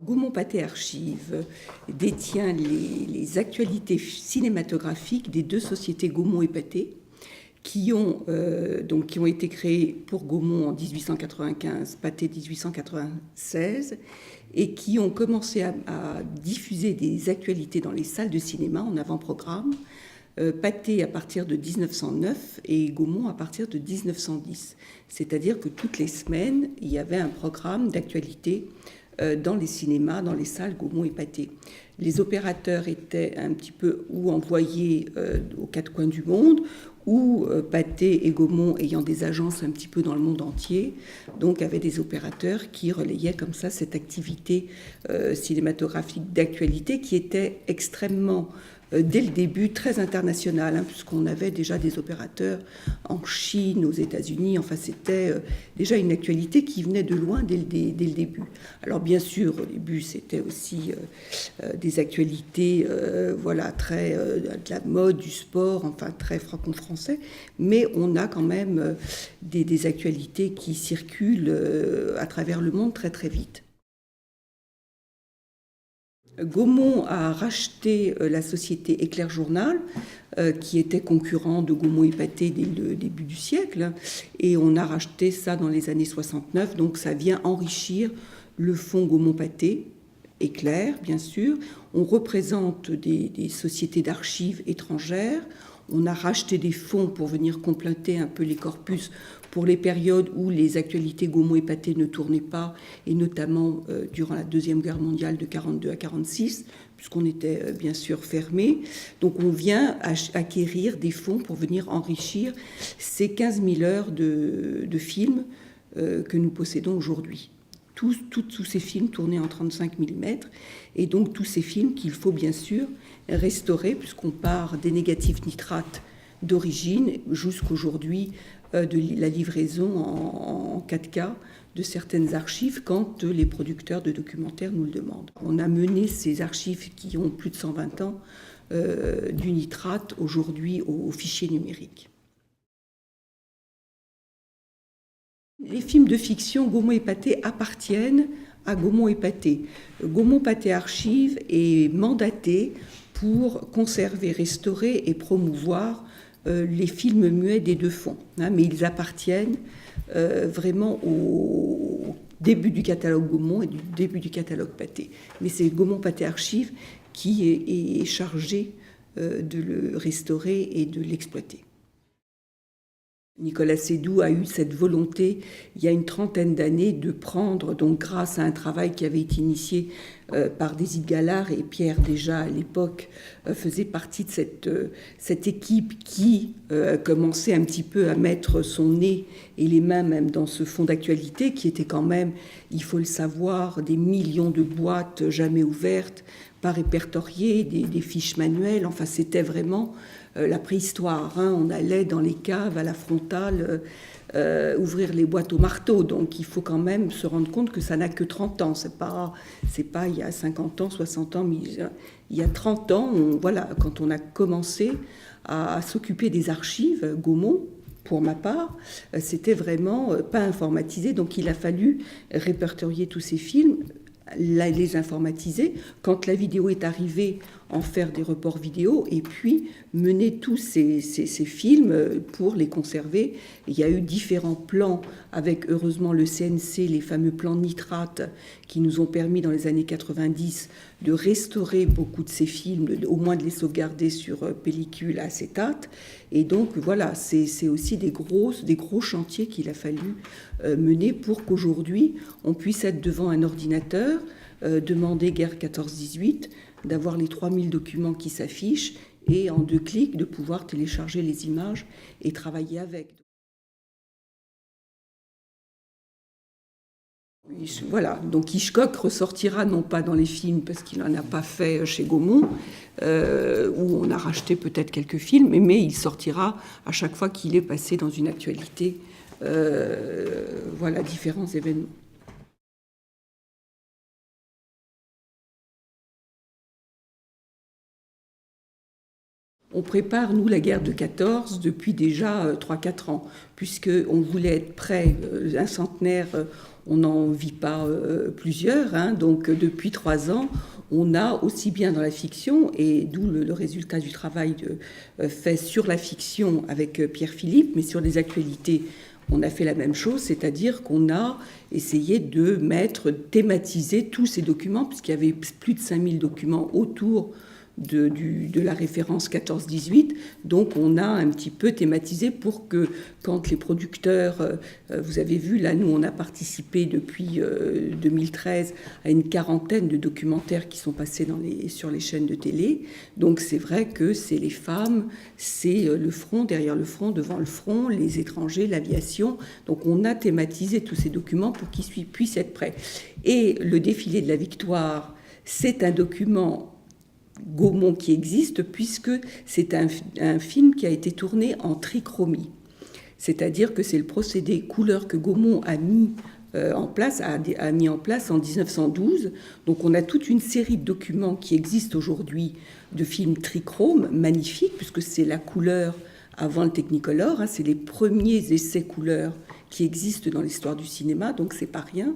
Gaumont Pathé Archives détient les actualités cinématographiques des deux sociétés Gaumont et Pathé qui ont été créées pour Gaumont en 1895, Pathé 1896, et qui ont commencé à diffuser des actualités dans les salles de cinéma en avant-programme. Pathé à partir de 1909 et Gaumont à partir de 1910. C'est-à-dire que toutes les semaines, il y avait un programme d'actualité dans les cinémas, dans les salles Gaumont et Pathé. Les opérateurs étaient un petit peu ou envoyés aux quatre coins du monde, ou Pathé et Gaumont ayant des agences un petit peu dans le monde entier, donc avaient des opérateurs qui relayaient comme ça cette activité cinématographique d'actualité qui était extrêmement dès le début très international, puisqu'on avait déjà des opérateurs en Chine, aux États-Unis. Enfin, c'était déjà une actualité qui venait de loin dès le début. Alors, bien sûr, au début, c'était aussi des actualités, très de la mode, du sport, enfin très franco-français. Mais on a quand même des actualités qui circulent à travers le monde très très vite. Gaumont a racheté la société Éclair Journal, qui était concurrent de Gaumont et Pathé dès le début du siècle, et on a racheté ça dans les années 69, donc ça vient enrichir le fonds Gaumont-Pathé, Éclair bien sûr. On représente des sociétés d'archives étrangères. On a racheté des fonds pour venir compléter un peu les corpus pour les périodes où les actualités Gaumont et Pathé ne tournaient pas, et notamment durant la Deuxième Guerre mondiale de 1942 à 1946, puisqu'on était bien sûr fermé. Donc on vient acquérir des fonds pour venir enrichir ces 15 000 heures de films que nous possédons aujourd'hui. Tous ces films tournés en 35 mm, et donc tous ces films qu'il faut bien sûr restaurer, puisqu'on part des négatifs nitrates d'origine jusqu'aujourd'hui de la livraison en 4K de certaines archives quand les producteurs de documentaires nous le demandent. On a mené ces archives qui ont plus de 120 ans du nitrate aujourd'hui au fichier numérique. Les films de fiction Gaumont et Pathé appartiennent à Gaumont et Pathé. Gaumont Pathé Archives est mandaté pour conserver, restaurer et promouvoir les films muets des deux fonds. Mais ils appartiennent vraiment au début du catalogue Gaumont et du début du catalogue Pathé. Mais c'est Gaumont Pathé Archives qui est chargé de le restaurer et de l'exploiter. Nicolas Seydoux a eu cette volonté, il y a une trentaine d'années, de prendre, donc grâce à un travail qui avait été initié par Désir Gallard, et Pierre déjà à l'époque faisait partie de cette équipe qui commençait un petit peu à mettre son nez et les mains même dans ce fonds d'actualité qui était quand même, il faut le savoir, des millions de boîtes jamais ouvertes, pas répertoriées, des fiches manuelles. Enfin, c'était vraiment la préhistoire. On allait dans les caves à la frontale ouvrir les boîtes au marteau. Donc il faut quand même se rendre compte que ça n'a que 30 ans. C'est pas il y a 50 ans, 60 ans, mais il y a 30 ans, quand on a commencé à s'occuper des archives, Gaumont, pour ma part, c'était vraiment pas informatisé. Donc il a fallu répertorier tous ces films, les informatiser. Quand la vidéo est arrivée, en faire des reports vidéo, et puis mener tous ces films pour les conserver. Il y a eu différents plans avec, heureusement, le CNC, les fameux plans nitrates qui nous ont permis dans les années 90 de restaurer beaucoup de ces films, au moins de les sauvegarder sur pellicule, acétate. Et donc voilà, c'est aussi des gros chantiers qu'il a fallu mener pour qu'aujourd'hui on puisse être devant un ordinateur, demander guerre 14-18, d'avoir les 3000 documents qui s'affichent et en 2 clics de pouvoir télécharger les images et travailler avec. Voilà, donc Hitchcock ressortira non pas dans les films parce qu'il n'en a pas fait chez Gaumont, où on a racheté peut-être quelques films, mais il sortira à chaque fois qu'il est passé dans une actualité, différents événements. On prépare, nous, la guerre de 14 depuis déjà 3-4 ans, puisqu'on voulait être prêt, un centenaire, on n'en vit pas plusieurs. Hein. Donc depuis 3 ans, on a aussi bien dans la fiction, et d'où le résultat du travail fait sur la fiction avec Pierre Philippe, mais sur les actualités, on a fait la même chose, c'est-à-dire qu'on a essayé de thématiser tous ces documents, puisqu'il y avait plus de 5000 documents autour de la référence 14-18. Donc on a un petit peu thématisé pour que quand les producteurs, vous avez vu, là nous on a participé depuis 2013 à une quarantaine de documentaires qui sont passés sur les chaînes de télé. Donc c'est vrai que c'est les femmes, c'est le front, derrière le front, devant le front, les étrangers, l'aviation. Donc on a thématisé tous ces documents pour qu'ils puissent être prêts. Et le défilé de la victoire, c'est un document Gaumont qui existe, puisque c'est un film qui a été tourné en trichromie. C'est-à-dire que c'est le procédé couleur que Gaumont a mis en place en 1912. Donc on a toute une série de documents qui existent aujourd'hui de films trichromes, magnifiques, puisque c'est la couleur avant le Technicolor. Hein, c'est les premiers essais couleurs qui existent dans l'histoire du cinéma, donc c'est pas rien.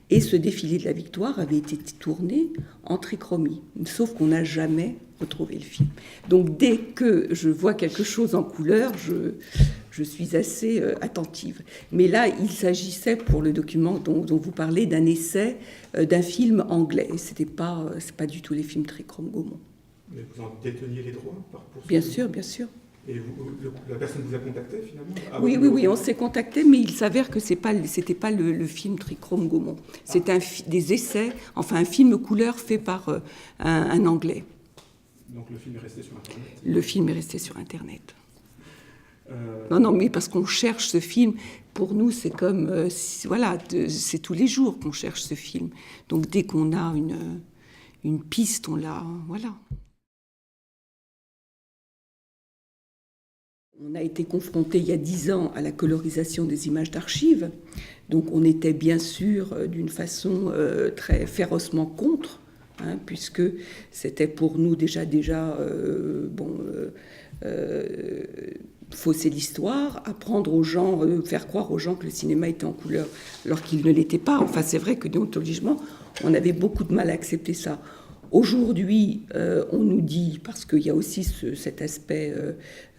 Et ce défilé de la victoire avait été tourné en trichromie, sauf qu'on n'a jamais retrouvé le film. Donc dès que je vois quelque chose en couleur, je suis assez attentive. Mais là, il s'agissait pour le document dont vous parlez d'un essai d'un film anglais. C'est pas du tout les films trichromes Gaumont. Mais vous en déteniez les droits pour Bien sûr, bien sûr. Et la personne vous a contacté finalement? Oui, on s'est contacté, mais il s'avère que c'était pas le film trichrome Gaumont. C'est des essais, enfin un film couleur fait par un Anglais. Donc le film est resté sur Internet? Le film est resté sur Internet. Non, mais parce qu'on cherche ce film. Pour nous, c'est comme, c'est tous les jours qu'on cherche ce film. Donc dès qu'on a une piste, on l'a, voilà. On a été confronté il y a 10 ans à la colorisation des images d'archives. Donc on était bien sûr d'une façon très férocement contre, hein, puisque c'était pour nous déjà fausser l'histoire, apprendre aux gens, faire croire aux gens que le cinéma était en couleur alors qu'il ne l'était pas. Enfin c'est vrai que déontologiquement, on avait beaucoup de mal à accepter ça. Aujourd'hui, on nous dit, parce qu'il y a aussi cet aspect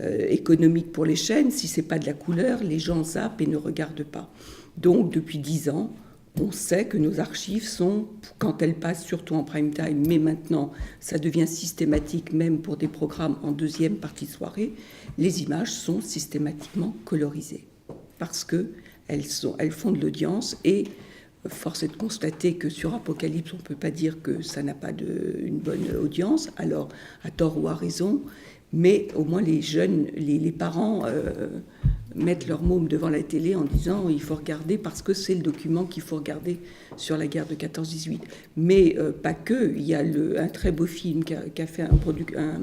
économique pour les chaînes, si ce n'est pas de la couleur, les gens zappent et ne regardent pas. Donc, depuis 10 ans, on sait que nos archives sont, quand elles passent surtout en prime time, mais maintenant, ça devient systématique, même pour des programmes en deuxième partie de soirée, les images sont systématiquement colorisées, parce qu'elles font de l'audience et... Force est de constater que sur Apocalypse, on ne peut pas dire que ça n'a pas une bonne audience, alors à tort ou à raison, mais au moins les jeunes, les parents mettent leur môme devant la télé en disant il faut regarder parce que c'est le document qu'il faut regarder sur la guerre de 14-18. Mais pas que, il y a un très beau film qu'a fait un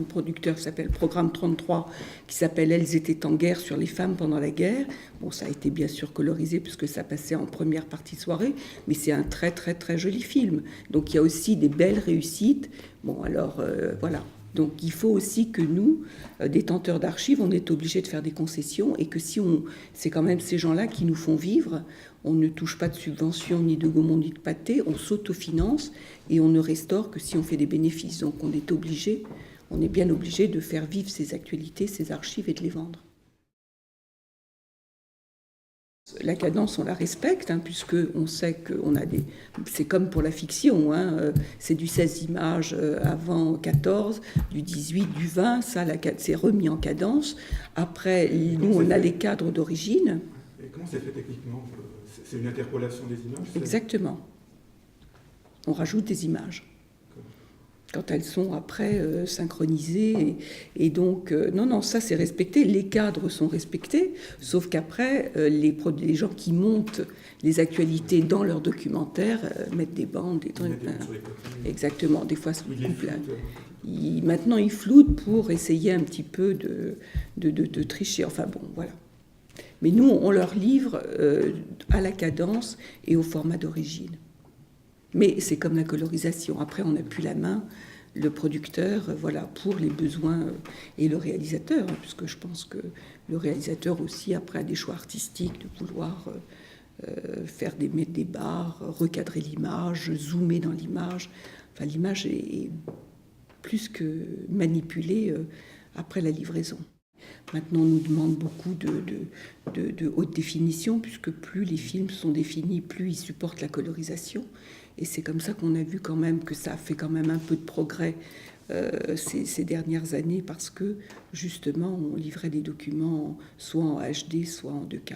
producteur qui s'appelle Programme 33, qui s'appelle Elles étaient en guerre, sur les femmes pendant la guerre. Bon, ça a été bien sûr colorisé puisque ça passait en première partie de soirée, mais c'est un très très très joli film. Donc il y a aussi des belles réussites. Bon, alors voilà. Donc il faut aussi que nous, détenteurs d'archives, on est obligés de faire des concessions et que c'est quand même ces gens-là qui nous font vivre, on ne touche pas de subventions ni de Gaumont ni de Pathé, on s'autofinance et on ne restaure que si on fait des bénéfices. Donc on est bien obligé de faire vivre ces actualités, ces archives et de les vendre. La cadence, on la respecte, hein, puisqu'on sait qu'on a c'est comme pour la fiction, hein, c'est du 16 images avant 14, du 18, du 20, ça c'est remis en cadence. Après, nous, on a les cadres d'origine. Et comment c'est fait techniquement? C'est une interpolation des images? Exactement. On rajoute des images quand elles sont après synchronisées. Et donc, non, ça c'est respecté. Les cadres sont respectés, sauf qu'après, les gens qui montent les actualités dans leurs documentaires mettent des bandes, des trucs. Exactement, des fois c'est maintenant ils floutent pour essayer un petit peu de tricher. Enfin bon, voilà. Mais nous, on leur livre à la cadence et au format d'origine. Mais c'est comme la colorisation. Après, on n'a plus la main, le producteur, voilà, pour les besoins, et le réalisateur, hein, puisque je pense que le réalisateur aussi, après, a des choix artistiques de vouloir mettre des barres, recadrer l'image, zoomer dans l'image. Enfin, l'image est plus que manipulée après la livraison. Maintenant, on nous demande beaucoup de haute définition, puisque plus les films sont définis, plus ils supportent la colorisation. Et c'est comme ça qu'on a vu quand même que ça a fait quand même un peu de progrès ces dernières années, parce que justement, on livrait des documents soit en HD, soit en 2K.